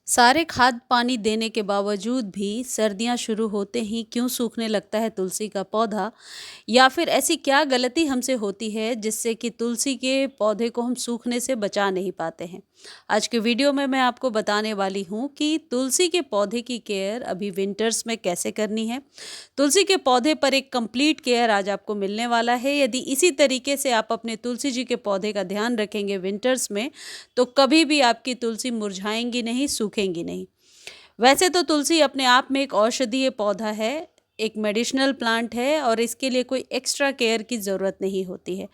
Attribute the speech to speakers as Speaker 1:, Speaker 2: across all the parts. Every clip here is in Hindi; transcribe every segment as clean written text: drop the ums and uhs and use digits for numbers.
Speaker 1: सारे खाद पानी देने के बावजूद भी सर्दियां शुरू होते ही क्यों सूखने लगता है तुलसी का पौधा? या फिर ऐसी क्या गलती हमसे होती है जिससे कि तुलसी के पौधे को हम सूखने से बचा नहीं पाते हैं? आज के वीडियो में मैं आपको बताने वाली हूँ कि तुलसी के पौधे की केयर अभी विंटर्स में कैसे करनी है। तुलसी के पौधे पर एक कंप्लीट केयर आज आपको मिलने वाला है। यदि इसी तरीके से आप अपने तुलसी जी के पौधे का ध्यान रखेंगे विंटर्स में, तो कभी भी आपकी तुलसी मुरझाएंगी नहीं, सूखेंगी नहीं। वैसे तो तुलसी अपने आप में एक औषधीय पौधा है, एक मेडिसिनल प्लांट है और इसके लिए कोई एक्स्ट्रा केयर की ज़रूरत नहीं होती है।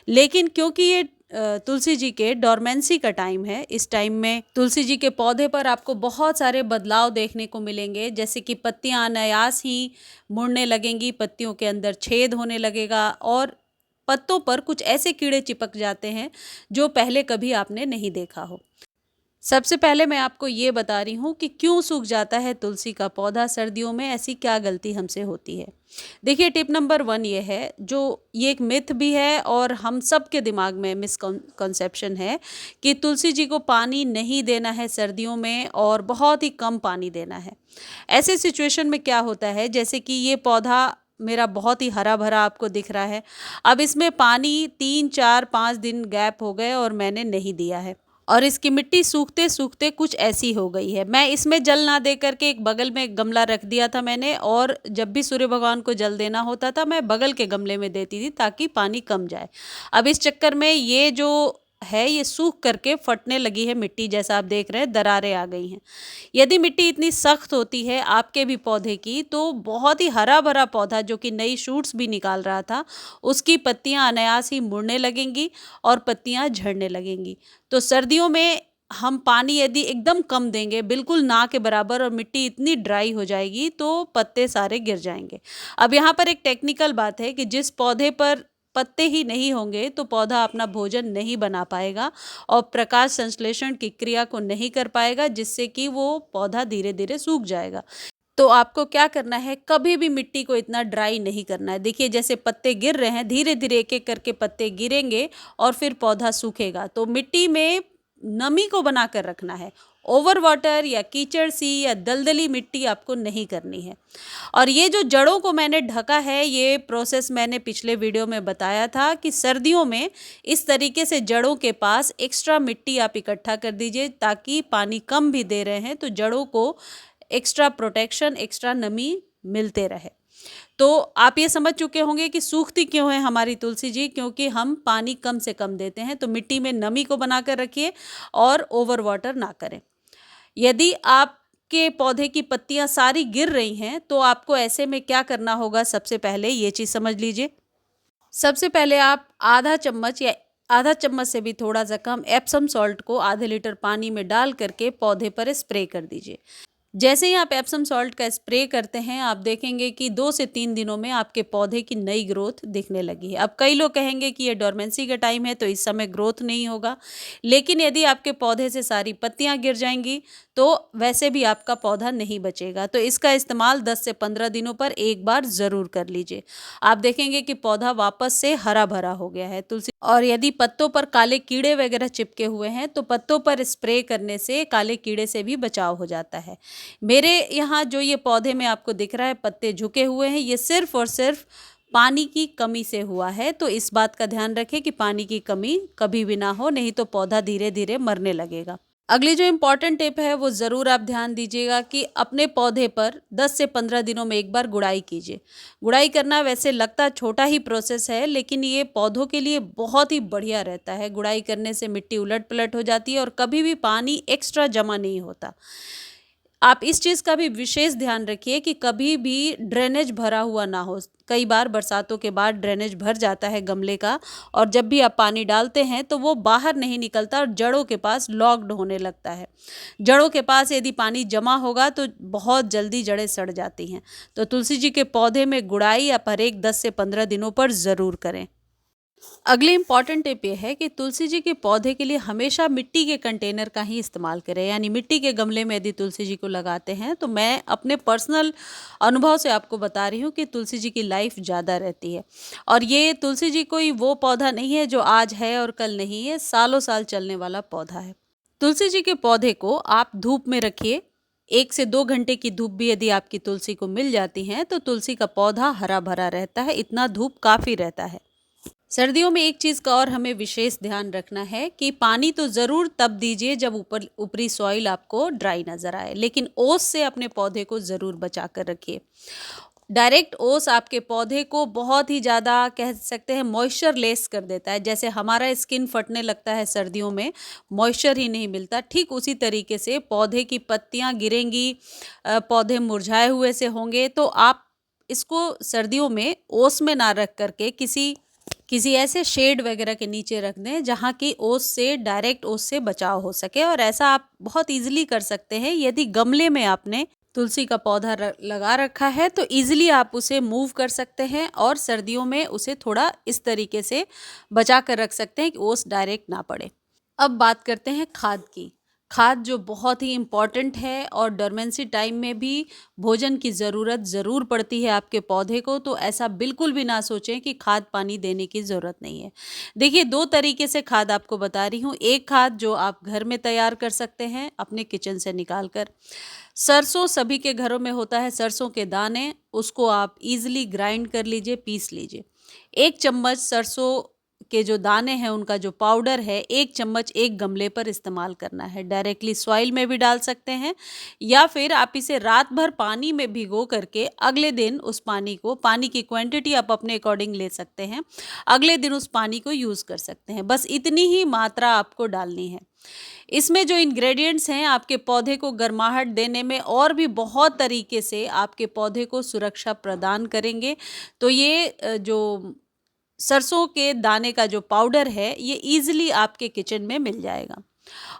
Speaker 1: लेकिन क्योंकि ये तुलसी जी के डोरमेंसी का टाइम है, इस टाइम में तुलसी जी के पौधे पर आपको बहुत सारे बदलाव देखने को मिलेंगे, जैसे कि पत्तियां अनायास ही मुड़ने लगेंगी, पत्तियों के अंदर छेद होने लगेगा और पत्तों पर कुछ ऐसे कीड़े चिपक जाते हैं जो पहले कभी आपने नहीं देखा हो। सबसे पहले मैं आपको ये बता रही हूँ कि क्यों सूख जाता है तुलसी का पौधा सर्दियों में, ऐसी क्या गलती हमसे होती है। देखिए, टिप नंबर 1 ये है, जो ये एक मिथ भी है और हम सब के दिमाग में मिसकंसेप्शन है कि तुलसी जी को पानी नहीं देना है सर्दियों में और बहुत ही कम पानी देना है। ऐसे सिचुएशन में क्या होता है, जैसे कि ये पौधा मेरा बहुत ही हरा भरा आपको दिख रहा है, अब इसमें पानी 3 4 5 दिन गैप हो गए और मैंने नहीं दिया है और इसकी मिट्टी सूखते सूखते कुछ ऐसी हो गई है। मैं इसमें जल ना दे करके एक बगल में एक गमला रख दिया था मैंने, और जब भी सूर्य भगवान को जल देना होता था मैं बगल के गमले में देती थी ताकि पानी कम जाए। अब इस चक्कर में ये जो है ये सूख करके फटने लगी है मिट्टी, जैसा आप देख रहे हैं दरारें आ गई हैं। यदि मिट्टी इतनी सख्त होती है आपके भी पौधे की, तो बहुत ही हरा भरा पौधा जो कि नई शूट्स भी निकाल रहा था, उसकी पत्तियां अनायास ही मुड़ने लगेंगी और पत्तियां झड़ने लगेंगी। तो सर्दियों में हम पानी यदि एकदम कम देंगे, बिल्कुल ना के बराबर, और मिट्टी इतनी ड्राई हो जाएगी तो पत्ते सारे गिर जाएंगे। अब यहाँ पर एक टेक्निकल बात है कि जिस पौधे पर पत्ते ही नहीं होंगे तो पौधा अपना भोजन नहीं बना पाएगा और प्रकाश संश्लेषण की क्रिया को नहीं कर पाएगा, जिससे कि वो पौधा धीरे धीरे सूख जाएगा। तो आपको क्या करना है, कभी भी मिट्टी को इतना ड्राई नहीं करना है। देखिए, जैसे पत्ते गिर रहे हैं, धीरे धीरे एक एक करके पत्ते गिरेंगे और फिर पौधा सूखेगा। तो मिट्टी में नमी को बना कर रखना है। ओवर वाटर या कीचड़ सी या दलदली मिट्टी आपको नहीं करनी है। और ये जो जड़ों को मैंने ढका है, ये प्रोसेस मैंने पिछले वीडियो में बताया था कि सर्दियों में इस तरीके से जड़ों के पास एक्स्ट्रा मिट्टी आप इकट्ठा कर दीजिए, ताकि पानी कम भी दे रहे हैं तो जड़ों को एक्स्ट्रा प्रोटेक्शन, एक्स्ट्रा नमी मिलते रहे। तो आप ये समझ चुके होंगे कि सूखती क्यों है हमारी तुलसी जी, क्योंकि हम पानी कम से कम देते हैं। तो मिट्टी में नमी को बनाकर रखिए और ओवर वाटर ना करें। यदि आपके पौधे की पत्तियां सारी गिर रही हैं तो आपको ऐसे में क्या करना होगा, सबसे पहले ये चीज़ समझ लीजिए। सबसे पहले आप आधा चम्मच या आधा चम्मच से भी थोड़ा सा कम एप्सम सॉल्ट को आधे लीटर पानी में डाल करके पौधे पर स्प्रे कर दीजिए। जैसे ही आप एप्सम सॉल्ट का स्प्रे करते हैं, आप देखेंगे कि 2 से 3 दिनों में आपके पौधे की नई ग्रोथ दिखने लगी है। अब कई लोग कहेंगे कि ये डोरमेंसी का टाइम है तो इस समय ग्रोथ नहीं होगा, लेकिन यदि आपके पौधे से सारी पत्तियां गिर जाएंगी तो वैसे भी आपका पौधा नहीं बचेगा। तो इसका इस्तेमाल 10 से 15 दिनों पर एक बार ज़रूर कर लीजिए। आप देखेंगे कि पौधा वापस से हरा भरा हो गया है तुलसी। और यदि पत्तों पर काले कीड़े वगैरह चिपके हुए हैं तो पत्तों पर स्प्रे करने से काले कीड़े से भी बचाव हो जाता है। मेरे यहाँ जो ये पौधे में आपको दिख रहा है पत्ते झुके हुए हैं, ये सिर्फ और सिर्फ पानी की कमी से हुआ है। तो इस बात का ध्यान रखें कि पानी की कमी कभी भी ना हो, नहीं तो पौधा धीरे धीरे मरने लगेगा। अगली जो इम्पॉर्टेंट टिप है वो ज़रूर आप ध्यान दीजिएगा कि अपने पौधे पर 10 से 15 दिनों में एक बार गुड़ाई कीजिए। गुड़ाई करना वैसे लगता छोटा ही प्रोसेस है, लेकिन ये पौधों के लिए बहुत ही बढ़िया रहता है। गुड़ाई करने से मिट्टी उलट पलट हो जाती है और कभी भी पानी एक्स्ट्रा जमा नहीं होता। आप इस चीज़ का भी विशेष ध्यान रखिए कि कभी भी ड्रेनेज भरा हुआ ना हो। कई बार बरसातों के बाद ड्रेनेज भर जाता है गमले का, और जब भी आप पानी डालते हैं तो वो बाहर नहीं निकलता और जड़ों के पास लॉक्ड होने लगता है। जड़ों के पास यदि पानी जमा होगा तो बहुत जल्दी जड़ें सड़ जाती हैं। तो तुलसी जी के पौधे में गुड़ाई आप हर एक 10 से 15 दिनों पर ज़रूर करें। अगली इम्पॉर्टेंट टिप ये है कि तुलसी जी के पौधे के लिए हमेशा मिट्टी के कंटेनर का ही इस्तेमाल करें। यानी मिट्टी के गमले में यदि तुलसी जी को लगाते हैं, तो मैं अपने पर्सनल अनुभव से आपको बता रही हूँ कि तुलसी जी की लाइफ ज़्यादा रहती है। और ये तुलसी जी कोई वो पौधा नहीं है जो आज है और कल नहीं है, सालों साल चलने वाला पौधा है। तुलसी जी के पौधे को आप धूप में रखिए। 1 से 2 घंटे की धूप भी यदि आपकी तुलसी को मिल जाती है तो तुलसी का पौधा हरा-भरा रहता है, इतना धूप काफ़ी रहता है। सर्दियों में एक चीज़ का और हमें विशेष ध्यान रखना है कि पानी तो ज़रूर तब दीजिए जब ऊपरी सॉइल आपको ड्राई नज़र आए, लेकिन ओस से अपने पौधे को ज़रूर बचा कर रखिए। डायरेक्ट ओस आपके पौधे को बहुत ही ज़्यादा कह सकते हैं मॉइस्चर लेस कर देता है। जैसे हमारा स्किन फटने लगता है सर्दियों में, मॉइस्चर ही नहीं मिलता, ठीक उसी तरीके से पौधे की पत्तियाँ गिरेंगी, पौधे मुरझाए हुए से होंगे। तो आप इसको सर्दियों में ओस में ना रख करके किसी किसी ऐसे शेड वगैरह के नीचे रख दें जहाँ की ओस से डायरेक्ट ओस से बचाव हो सके। और ऐसा आप बहुत ईजिली कर सकते हैं यदि गमले में आपने तुलसी का पौधा लगा रखा है तो इजीली आप उसे मूव कर सकते हैं और सर्दियों में उसे थोड़ा इस तरीके से बचा कर रख सकते हैं कि ओस डायरेक्ट ना पड़े। अब बात करते हैं खाद की। खाद जो बहुत ही इम्पॉर्टेंट है और डोरमेंसी टाइम में भी भोजन की ज़रूरत ज़रूर पड़ती है आपके पौधे को, तो ऐसा बिल्कुल भी ना सोचें कि खाद पानी देने की ज़रूरत नहीं है। देखिए 2 तरीके से खाद आपको बता रही हूँ। एक खाद जो आप घर में तैयार कर सकते हैं अपने किचन से निकाल कर। सरसों सभी के घरों में होता है, सरसों के दाने, उसको आप ईज़िली ग्राइंड कर लीजिए, पीस लीजिए। 1 चम्मच सरसों के जो दाने हैं उनका जो पाउडर है 1 चम्मच एक गमले पर इस्तेमाल करना है। डायरेक्टली सॉइल में भी डाल सकते हैं या फिर आप इसे रात भर पानी में भिगो करके अगले दिन उस पानी की क्वांटिटी आप अपने अकॉर्डिंग ले सकते हैं। अगले दिन उस पानी को यूज़ कर सकते हैं। बस इतनी ही मात्रा आपको डालनी है। इसमें जो इंग्रेडिएंट्स हैं आपके पौधे को गर्माहट देने में और भी बहुत तरीके से आपके पौधे को सुरक्षा प्रदान करेंगे। तो ये जो सरसों के दाने का जो पाउडर है ये इजीली आपके किचन में मिल जाएगा।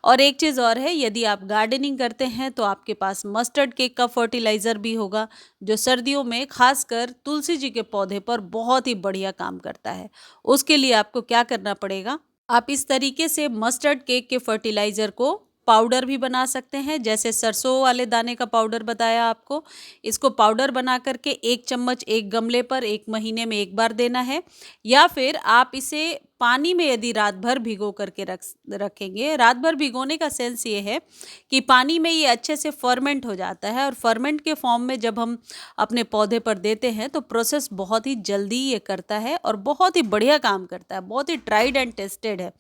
Speaker 1: और एक चीज़ और है, यदि आप गार्डनिंग करते हैं तो आपके पास मस्टर्ड केक का फर्टिलाइज़र भी होगा जो सर्दियों में खासकर तुलसी जी के पौधे पर बहुत ही बढ़िया काम करता है। उसके लिए आपको क्या करना पड़ेगा, आप इस तरीके से मस्टर्ड केक के फर्टिलाइज़र को पाउडर भी बना सकते हैं। जैसे सरसों वाले दाने का पाउडर बताया आपको, इसको पाउडर बना करके 1 चम्मच एक गमले पर 1 महीने में 1 बार देना है। या फिर आप इसे पानी में यदि रात भर भिगो करके रखेंगे, रात भर भिगोने का सेंस ये है कि पानी में ये अच्छे से फर्मेंट हो जाता है और फर्मेंट के फॉर्म में जब हम अपने पौधे पर देते हैं तो प्रोसेस बहुत ही जल्दी ये करता है और बहुत ही बढ़िया काम करता है, बहुत ही ट्राइड एंड टेस्टेड है।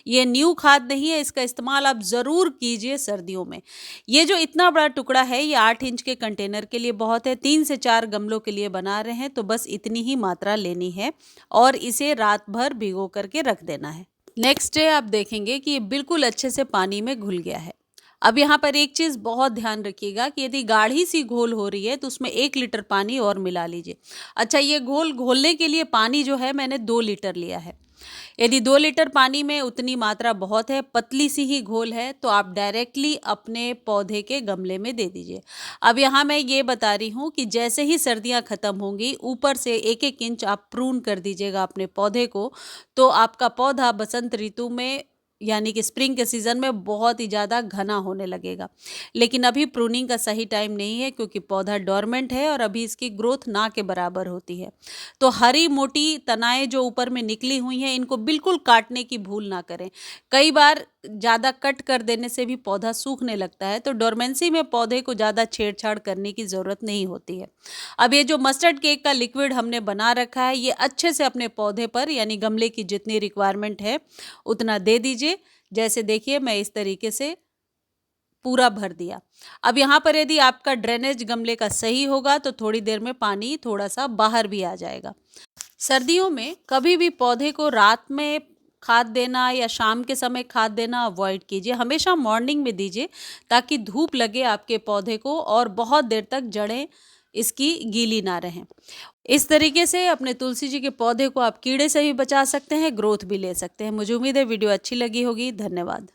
Speaker 1: ये न्यू खाद नहीं है, इसका इस्तेमाल आप ज़रूर कीजिए सर्दियों में। ये जो इतना बड़ा टुकड़ा है ये 8 इंच के कंटेनर के लिए बहुत है, 3 से 4 गमलों के लिए बना रहे हैं तो बस इतनी ही मात्रा लेनी है और इसे रात भर भिगो करके रख देना है। नेक्स्ट डे आप देखेंगे कि ये बिल्कुल अच्छे से पानी में घुल गया है। अब यहाँ पर एक चीज़ बहुत ध्यान रखिएगा कि यदि गाढ़ी सी घोल हो रही है तो उसमें 1 लीटर पानी और मिला लीजिए। अच्छा, ये घोल घोलने के लिए पानी जो है मैंने 2 लीटर लिया है। यदि 2 लीटर पानी में उतनी मात्रा बहुत है, पतली सी ही घोल है, तो आप डायरेक्टली अपने पौधे के गमले में दे दीजिए। अब यहाँ मैं ये बता रही हूँ कि जैसे ही सर्दियाँ ख़त्म होंगी ऊपर से 1-1 इंच आप प्रून कर दीजिएगा अपने पौधे को, तो आपका पौधा बसंत ऋतु में यानी कि स्प्रिंग के सीज़न में बहुत ही ज़्यादा घना होने लगेगा। लेकिन अभी प्रूनिंग का सही टाइम नहीं है क्योंकि पौधा डोरमेंट है और अभी इसकी ग्रोथ ना के बराबर होती है। तो हरी मोटी तनाएँ जो ऊपर में निकली हुई हैं इनको बिल्कुल काटने की भूल ना करें। कई बार ज़्यादा कट कर देने से भी पौधा सूखने लगता है, तो डोरमेंसी में पौधे को ज़्यादा छेड़छाड़ करने की ज़रूरत नहीं होती है। अब ये जो मस्टर्ड केक का लिक्विड हमने बना रखा है ये अच्छे से अपने पौधे पर यानी गमले की जितनी रिक्वायरमेंट है उतना दे दीजिए। जैसे देखिए मैं इस तरीके से पूरा भर दिया। अब यहाँ पर यदि आपका ड्रेनेज गमले का सही होगा तो थोड़ी देर में पानी थोड़ा सा बाहर भी आ जाएगा। सर्दियों में कभी भी पौधे को रात में खाद देना या शाम के समय खाद देना अवॉइड कीजिए। हमेशा मॉर्निंग में दीजिए ताकि धूप लगे आपके पौधे को और बहुत देर तक जड़ें इसकी गीली ना रहें। इस तरीके से अपने तुलसी जी के पौधे को आप कीड़े से भी बचा सकते हैं, ग्रोथ भी ले सकते हैं। मुझे उम्मीद है वीडियो अच्छी लगी होगी। धन्यवाद।